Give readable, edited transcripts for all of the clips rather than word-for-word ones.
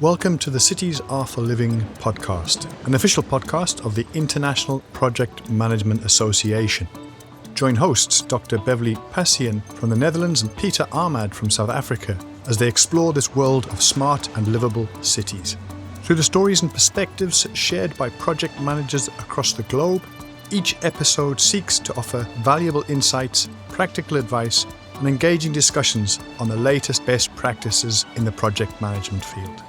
Welcome to the Cities Are for Living podcast, an official podcast of the International Project Management Association. Join hosts Dr. Beverly Pasian from the Netherlands and Peter Ahmad from South Africa as they explore this world of smart and livable cities. Through the stories and perspectives shared by project managers across the globe, each episode seeks to offer valuable insights, practical advice, and engaging discussions on the latest best practices in the project management field.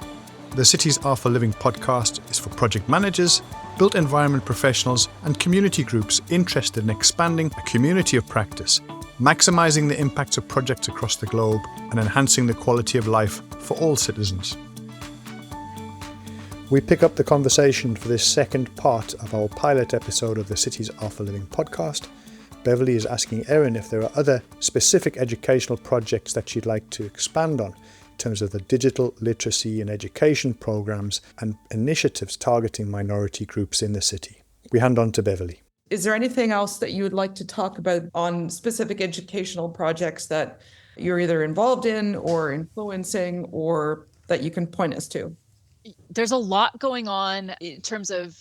The Cities Are for Living podcast is for project managers, built environment professionals, and community groups interested in expanding a community of practice, maximizing the impacts of projects across the globe, and enhancing the quality of life for all citizens. We pick up the conversation for this second part of our pilot episode of the Cities Are for Living podcast. Beverly is asking Erin if there are other specific educational projects that she'd like to expand on in terms of the digital literacy and education programs and initiatives targeting minority groups in the city. We hand on to Beverly. Is there anything else that you would like to talk about on specific educational projects that you're either involved in or influencing or that you can point us to? There's a lot going on in terms of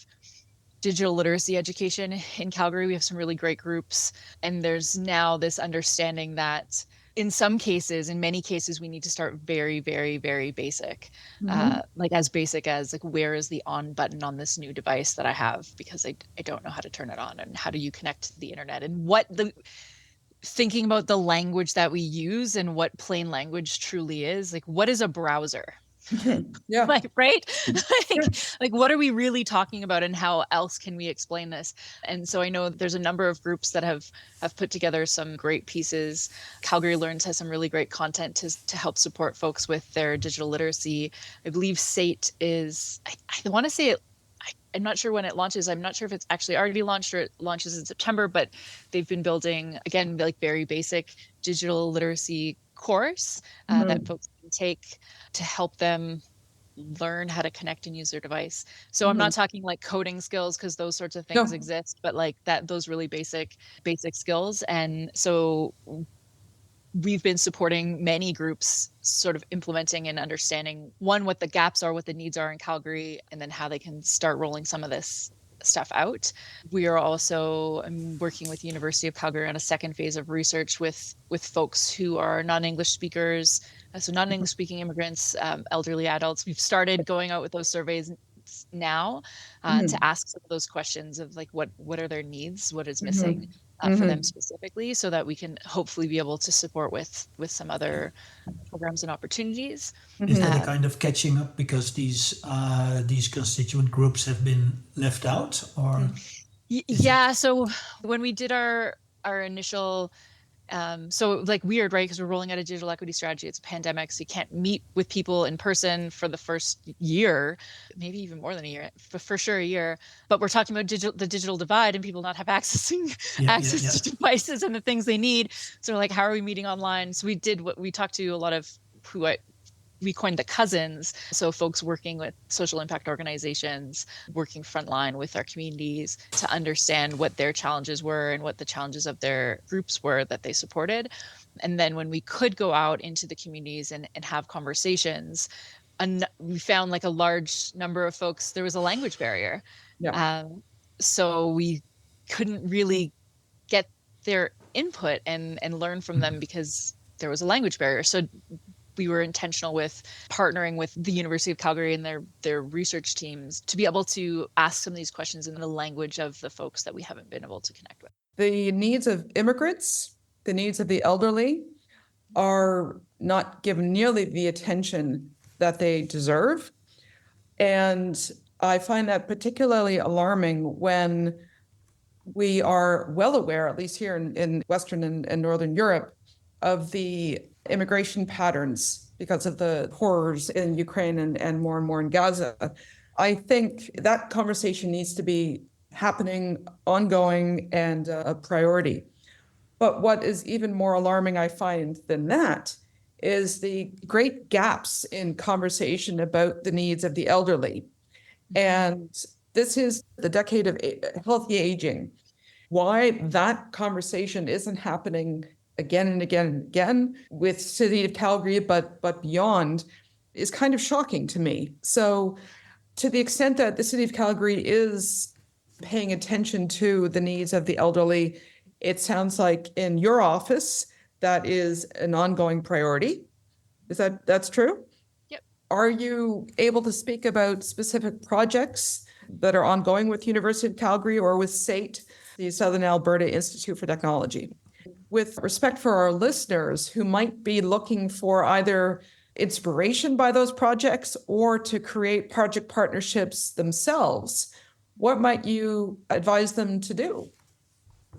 digital literacy education in Calgary. We have some really great groups, and there's now this understanding that in many cases, we need to start very, very, very basic, like as basic as like, where is the on button on this new device that I have? Because I don't know how to turn it on, and how do you connect to the internet, and thinking about the language that we use and what plain language truly is. Like, what is a browser? Yeah. Right? Like, what are we really talking about, and how else can we explain this? And so I know there's a number of groups that have put together some great pieces. Calgary Learns has some really great content to help support folks with their digital literacy. I believe SATE is, I want to say it, I'm not sure when it launches. I'm not sure if it's actually already launched or it launches in September, but they've been building, again, like very basic digital literacy course that folks can take to help them learn how to connect and use their device. So I'm not talking like coding skills, because those sorts of things exist, but like those really basic skills. And so we've been supporting many groups sort of implementing and understanding, one, what the gaps are, what the needs are in Calgary, and then how they can start rolling some of this stuff out. We are also working with the University of Calgary on a second phase of research with folks who are non-English speakers, so non-English speaking immigrants, elderly adults. We've started going out with those surveys now to ask some of those questions of like, what are their needs, what is missing for them specifically, so that we can hopefully be able to support with some other programs and opportunities. Is that a kind of catching up because these constituent groups have been left out, or? Yeah. So when we did our initial, so like weird, right? Because we're rolling out a digital equity strategy. It's a pandemic, so you can't meet with people in person for the first year, maybe even more than a year, for sure a year. But we're talking about the digital divide and people not have access to devices and the things they need. So like, how are we meeting online? So we talked to a lot of we coined the cousins. So folks working with social impact organizations, working frontline with our communities to understand what their challenges were and what the challenges of their groups were that they supported. And then when we could go out into the communities and have conversations, we found like a large number of folks, there was a language barrier. Yeah. So we couldn't really get their input and learn from them because there was a language barrier. So we were intentional with partnering with the University of Calgary and their research teams to be able to ask some of these questions in the language of the folks that we haven't been able to connect with. The needs of immigrants, the needs of the elderly are not given nearly the attention that they deserve. And I find that particularly alarming when we are well aware, at least here in Western and Northern Europe, of the immigration patterns because of the horrors in Ukraine and more in Gaza. I think that conversation needs to be happening, ongoing, and a priority. But what is even more alarming, I find, than that is the great gaps in conversation about the needs of the elderly. And this is the decade of healthy aging. Why that conversation isn't happening again and again and again with City of Calgary, but beyond, is kind of shocking to me. So to the extent that the City of Calgary is paying attention to the needs of the elderly, it sounds like in your office, that is an ongoing priority. That's true? Yep. Are you able to speak about specific projects that are ongoing with University of Calgary or with SAIT, the Southern Alberta Institute for Technology? With respect for our listeners who might be looking for either inspiration by those projects or to create project partnerships themselves, what might you advise them to do?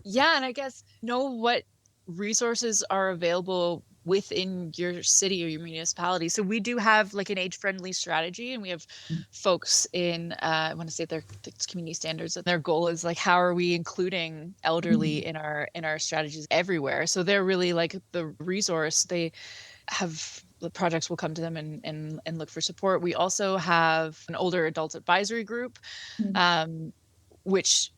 Yeah, and I guess know what resources are available within your city or your municipality. So we do have like an age-friendly strategy, and we have folks in I want to say they're community standards, and their goal is like, how are we including elderly in our strategies everywhere? So they're really like the resource. They have the projects will come to them and look for support. We also have an older adult advisory group, which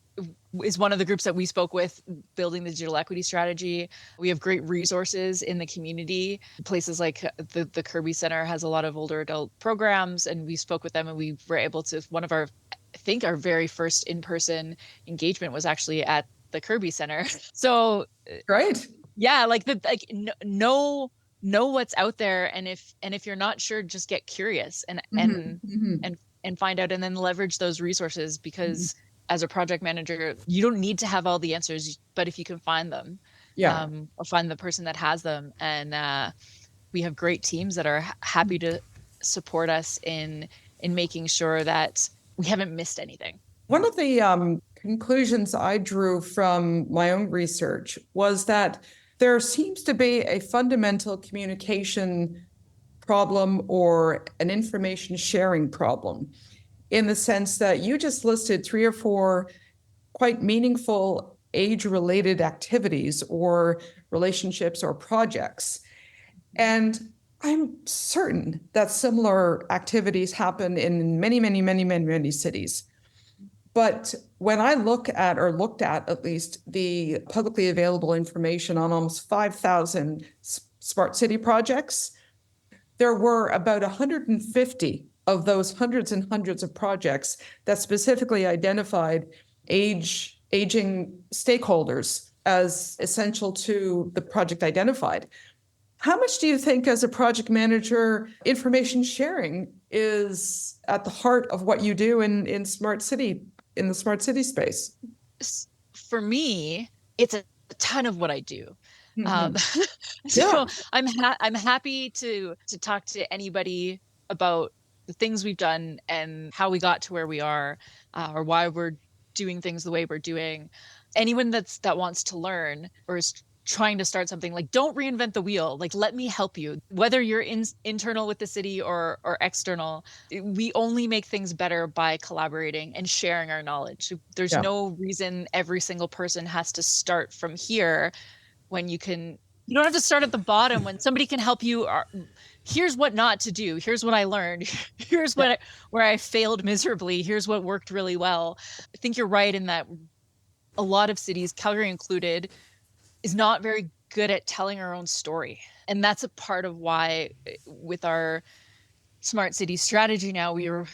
is one of the groups that we spoke with building the digital equity strategy. We have great resources in the community. Places like the Kirby Center has a lot of older adult programs, and we spoke with them, and we were able to, one of our, I think our very first in-person engagement was actually at the Kirby Center. So Great. yeah, like know what's out there, and if you're not sure, just get curious and find out, and then leverage those resources, because as a project manager, you don't need to have all the answers, but if you can find them, or find the person that has them. And we have great teams that are happy to support us in making sure that we haven't missed anything. One of the conclusions I drew from my own research was that there seems to be a fundamental communication problem or an information sharing problem, in the sense that you just listed 3 or 4 quite meaningful age-related activities or relationships or projects. And I'm certain that similar activities happen in many, many, many, many, many cities. But when I looked at least the publicly available information on almost 5,000 smart city projects, there were about 150 of those hundreds and hundreds of projects that specifically identified aging stakeholders as essential to the project identified. How much do you think, as a project manager, information sharing is at the heart of what you do in the smart city space? For me, it's a ton of what I do. Yeah. I'm happy to talk to anybody about the things we've done and how we got to where we are, or why we're doing things the way we're doing. Anyone that wants to learn or is trying to start something, like, don't reinvent the wheel. Like, let me help you. Whether you're internal with the city or external, we only make things better by collaborating and sharing our knowledge. There's no reason every single person has to start from here, when you don't have to start at the bottom, when somebody can help you. Here's what not to do. Here's what I learned. Here's where I failed miserably. Here's what worked really well. I think you're right in that a lot of cities, Calgary included, is not very good at telling our own story. And that's a part of why with our smart city strategy now, we are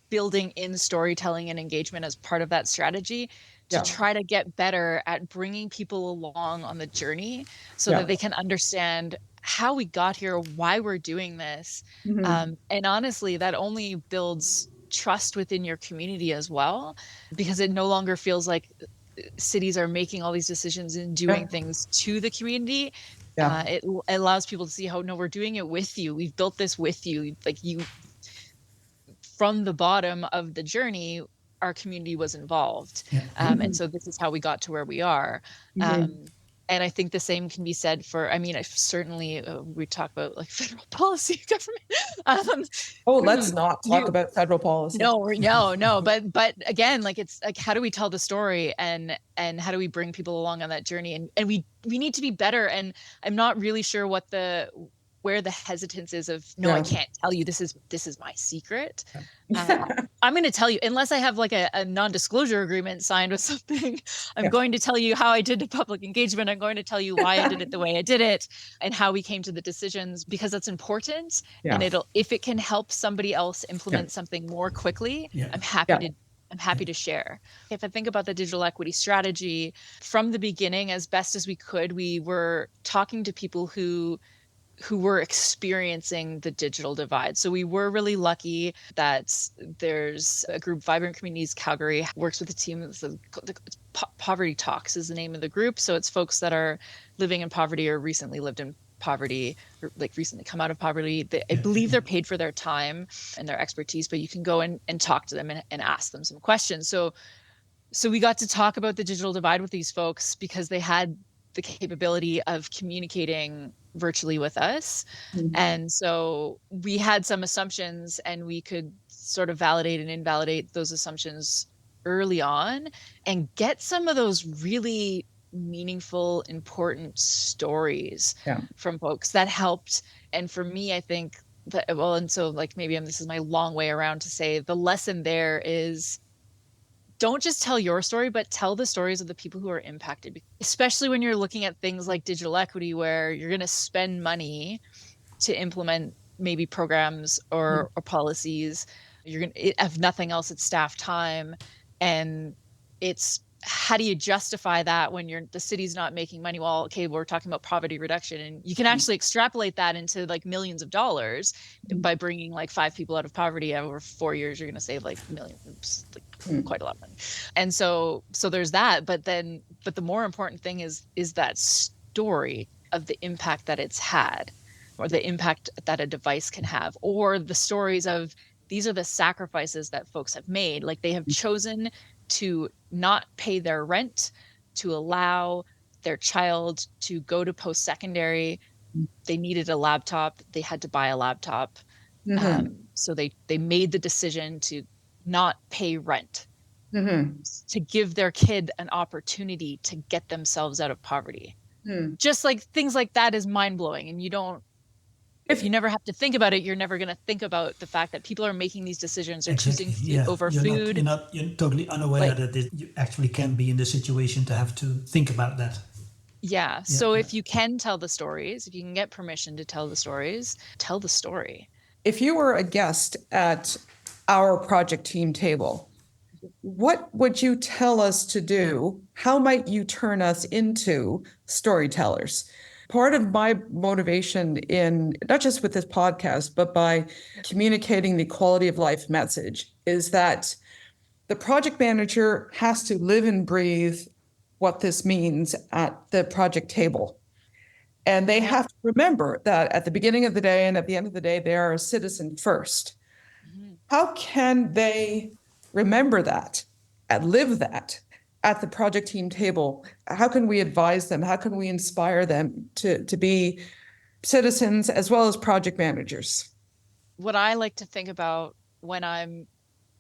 building in storytelling and engagement as part of that strategy, to try to get better at bringing people along on the journey, so that they can understand how we got here, why we're doing this. And honestly, that only builds trust within your community as well, because it no longer feels like cities are making all these decisions and doing things to the community. It allows people to see how, no, we're doing it with you. We've built this with you. Like, you, from the bottom of the journey, our community was involved. And so this is how we got to where we are. And I think the same can be said for, I mean, certainly we talk about like federal policy, government. Let's not talk about federal policy. No. But again, like, it's like, how do we tell the story, and how do we bring people along on that journey? And we need to be better. And I'm not really sure what the where the hesitance is of, no, I can't tell you, this is my secret. I'm going to tell you, unless I have like a non-disclosure agreement signed with something, I'm going to tell you how I did the public engagement. I'm going to tell you why I did it the way I did it and how we came to the decisions, because that's important. And if it can help somebody else implement something more quickly, I'm happy to share. If I think about the digital equity strategy, from the beginning, as best as we could, we were talking to people who were experiencing the digital divide. So we were really lucky that there's a group, Vibrant Communities Calgary, works with a team. Poverty Talks is the name of the group. So it's folks that are living in poverty or recently lived in poverty, or like recently come out of poverty. I believe they're paid for their time and their expertise, but you can go and talk to them and ask them some questions. So we got to talk about the digital divide with these folks because they had the capability of communicating virtually with us. And so we had some assumptions, and we could sort of validate and invalidate those assumptions early on and get some of those really meaningful, important stories from folks that helped. And for me, I think that, and so like maybe this is my long way around to say the lesson there is, don't just tell your story, but tell the stories of the people who are impacted, especially when you're looking at things like digital equity, where you're going to spend money to implement maybe programs or policies. You're going to, if nothing else, it's staff time. And it's, how do you justify that when the city's not making money? Well, okay, we're talking about poverty reduction, and you can actually extrapolate that into like millions of dollars by bringing like 5 people out of poverty over 4 years. You're going to save like millions, like quite a lot of money. And so there's that. But the more important thing is that story of the impact that it's had, or the impact that a device can have, or the stories of, these are the sacrifices that folks have made. Like they have chosen to not pay their rent, to allow their child to go to post-secondary. They needed a laptop. They had to buy a laptop. So they made the decision to not pay rent, to give their kid an opportunity to get themselves out of poverty. Just like things like that is mind-blowing. And if you never have to think about it, you're never going to think about the fact that people are making these decisions or choosing over food. You're totally unaware that you actually can be in the situation to have to think about that. So if you can tell the stories, if you can get permission to tell the stories, tell the story. If you were a guest at our project team table, what would you tell us to do? How might you turn us into storytellers? Part of my motivation in not just with this podcast, but by communicating the quality of life message, is that the project manager has to live and breathe what this means at the project table. And they have to remember that at the beginning of the day and at the end of the day, they are a citizen first. How can they remember that and live that at the project team table? How can we advise them? How can we inspire them to be citizens as well as project managers? What I like to think about when I'm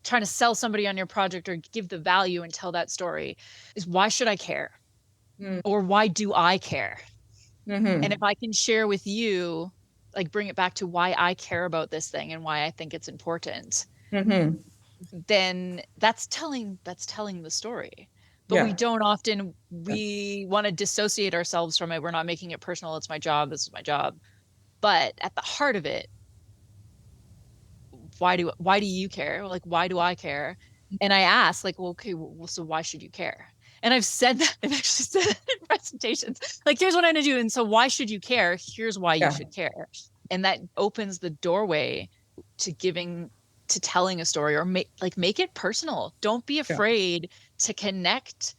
trying to sell somebody on your project or give the value and tell that story is, why should I care? Or why do I care? And if I can share with you, like bring it back to why I care about this thing and why I think it's important, then that's telling the story. But we don't often, we want to dissociate ourselves from it. We're not making it personal. It's my job. This is my job. But at the heart of it, why do you care? Like, why do I care? And I ask, like, well, okay, well, so why should you care? And I've said that, I've actually said it in presentations. Like, here's what I'm going to do. And so why should you care? Here's why you should care. And that opens the doorway to telling a story, or make it personal. Don't be afraid to connect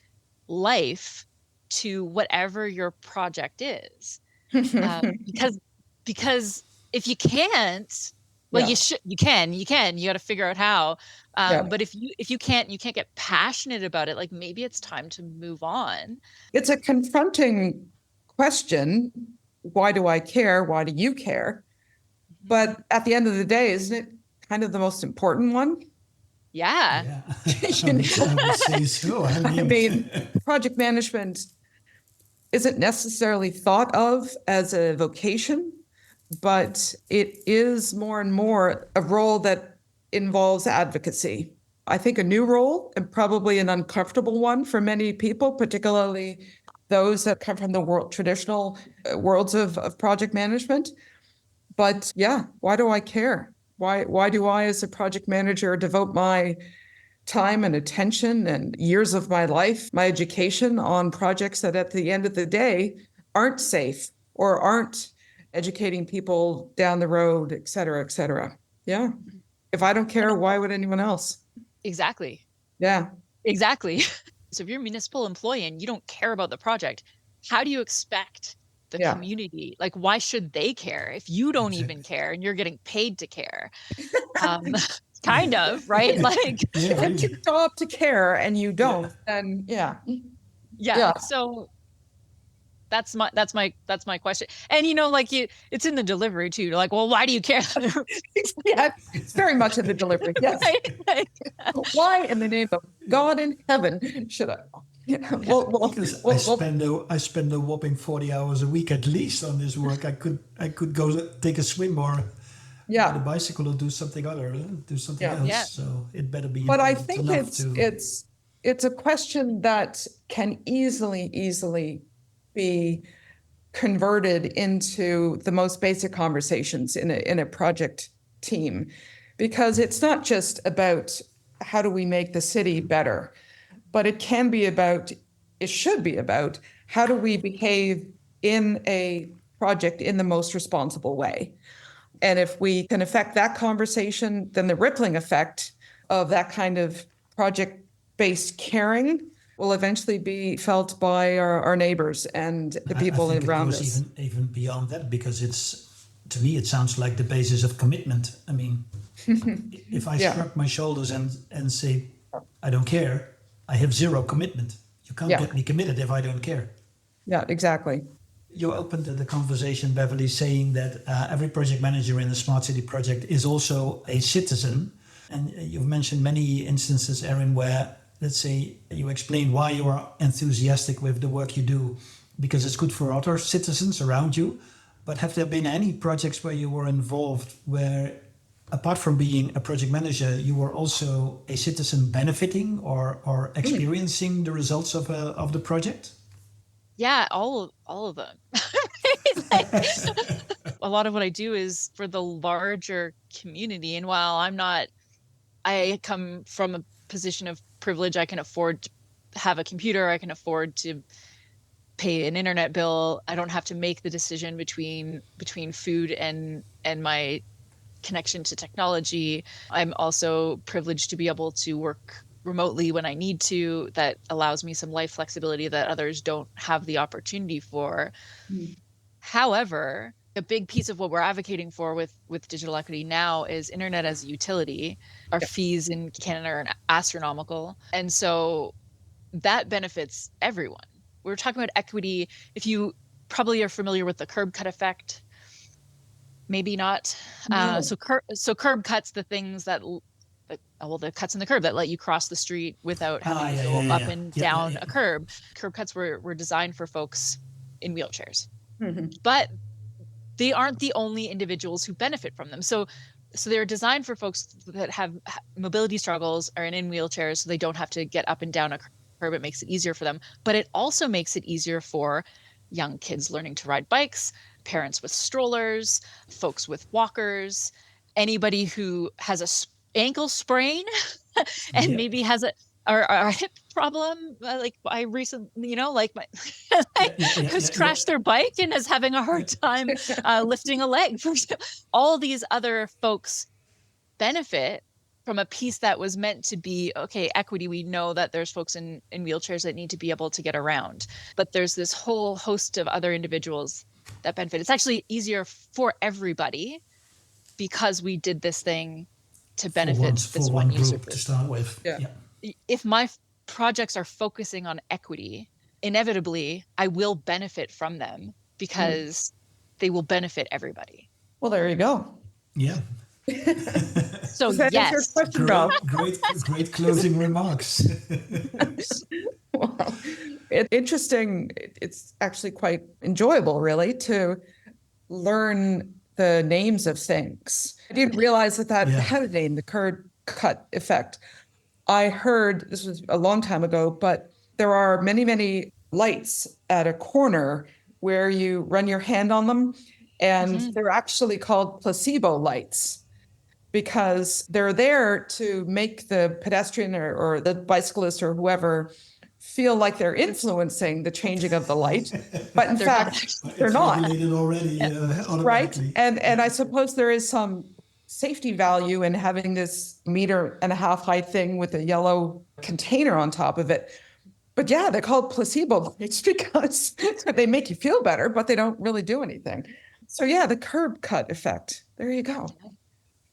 life to whatever your project is. Because if you can't, well, you can, you got to figure out how. But if you can't get passionate about it, like, maybe it's time to move on. It's a confronting question. Why do I care? Why do you care? But at the end of the day, isn't it kind of the most important one? Yeah. I would say so. I mean, project management isn't necessarily thought of as a vocation, but it is more and more a role that involves advocacy. I think a new role, and probably an uncomfortable one for many people, particularly those that come from the traditional worlds of project management. But yeah, why do I care? Why do I, as a project manager, devote my time and attention and years of my life, my education on projects that at the end of the day aren't safe or aren't educating people down the road, et cetera, et cetera. Yeah. If I don't care, why would anyone else? Exactly. Yeah. Exactly. So if you're a municipal employee and you don't care about the project, how do you expect the Yeah. community, like, why should they care if you don't even care and you're getting paid to care? Kind of, right? Like, Yeah, if it's your really. job to care and you don't, then yeah. yeah. So that's my question. And like it's in the delivery too. You're like, well, why do you care? Yeah, it's very much in the delivery. Yes. Right? Why in the name of God in heaven should I? Yeah. Because I spend a whopping 40 hours a week at least on this work. I could go take a swim or ride a bicycle or do something else. Yeah. So it better be. But I important think enough it's a question that can easily be converted into the most basic conversations in a project team, because it's not just about how do we make the city better, but it should be about how do we behave in a project in the most responsible way. And if we can affect that conversation, then the rippling effect of that kind of project-based caring will eventually be felt by our neighbors and the people I think around it goes us. even beyond that, because to me it sounds like the basis of commitment. I mean, if I shrug my shoulders and say I don't care, I have zero commitment. You can't get me committed if I don't care. Yeah, exactly. You opened the conversation, Beverly, saying that every project manager in the Smart City project is also a citizen. And you've mentioned many instances, Erin, where, let's say, you explain why you are enthusiastic with the work you do because it's good for other citizens around you. But have there been any projects where you were involved where, apart from being a project manager, you were also a citizen benefiting or experiencing the results of the project? Yeah, all of them. Like, a lot of what I do is for the larger community. And while I come from a position of privilege, I can afford to have a computer, I can afford to pay an internet bill. I don't have to make the decision between food and my connection to technology. I'm also privileged to be able to work remotely when I need to. That allows me some life flexibility that others don't have the opportunity for. However, a big piece of what we're advocating for with digital equity now is internet as a utility. Our fees in Canada are astronomical. And so that benefits everyone. We're talking about equity. If you probably are familiar with the curb cut effect, maybe not. No. So curb cuts, the things that the cuts in the curb that let you cross the street without having to go up and down a curb. Curb cuts were designed for folks in wheelchairs, but they aren't the only individuals who benefit from them. So they're designed for folks that have mobility struggles or in wheelchairs, so they don't have to get up and down a curb. It makes it easier for them, but it also makes it easier for young kids learning to ride bikes, parents with strollers, folks with walkers, anybody who has a ankle sprain and maybe has a hip problem. Like I recently, like my who's crashed their bike and is having a hard time lifting a leg. All these other folks benefit from a piece that was meant to be, okay, equity. We know that there's folks in wheelchairs that need to be able to get around, but there's this whole host of other individuals that benefit. It's actually easier for everybody because we did this thing to benefit this one user group to start with. If my projects are focusing on equity, inevitably I will benefit from them because they will benefit everybody. Well, there you go. Yeah. So yes, great closing remarks. Well, it's interesting. It's actually quite enjoyable, really, to learn the names of things. I didn't realize that had a name, the curb cut effect. I heard, this was a long time ago, but there are many, many lights at a corner where you run your hand on them, and they're actually called placebo lights because they're there to make the pedestrian or the bicyclist or whoever feel like they're influencing the changing of the light, but in fact, they're not. Regulated already, Right? And I suppose there is some safety value in having this 1.5 meter high thing with a yellow container on top of it. But yeah, they're called placebo lights because they make you feel better, but they don't really do anything. So yeah, the curb cut effect. There you go.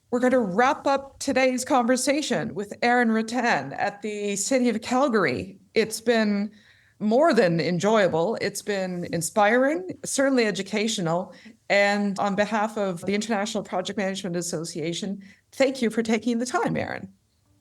We're going to wrap up today's conversation with Erin Ruttan at the City of Calgary. It's been more than enjoyable. It's been inspiring, certainly educational. And on behalf of the International Project Management Association, thank you for taking the time, Erin.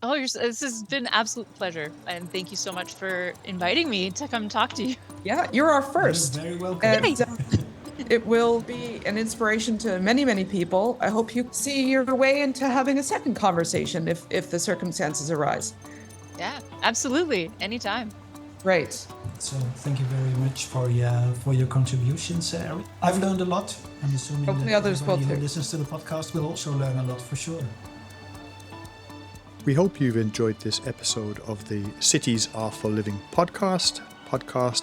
Oh, this has been an absolute pleasure. And thank you so much for inviting me to come talk to you. Yeah, you're our first. You're very welcome. And, it will be an inspiration to many, many people. I hope you see your way into having a second conversation if the circumstances arise. Yeah, absolutely. Anytime. Great. So thank you very much for your contributions, Erin. I've learned a lot. I'm assuming Hopefully that others will everybody who too. listens to the podcast will also learn a lot for sure. We hope you've enjoyed this episode of the Cities Are for Living podcast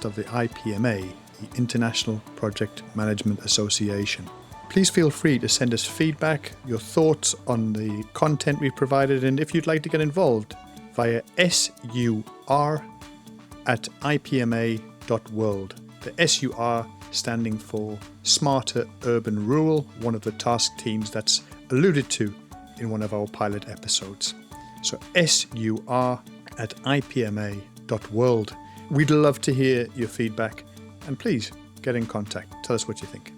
of the IPMA, the International Project Management Association. Please feel free to send us feedback, your thoughts on the content we provided, and if you'd like to get involved via sur@ipma.world. The SUR standing for Smarter Urban Rural, one of the task teams that's alluded to in one of our pilot episodes. So sur@ipma.world. We'd love to hear your feedback, and please get in contact. Tell us what you think.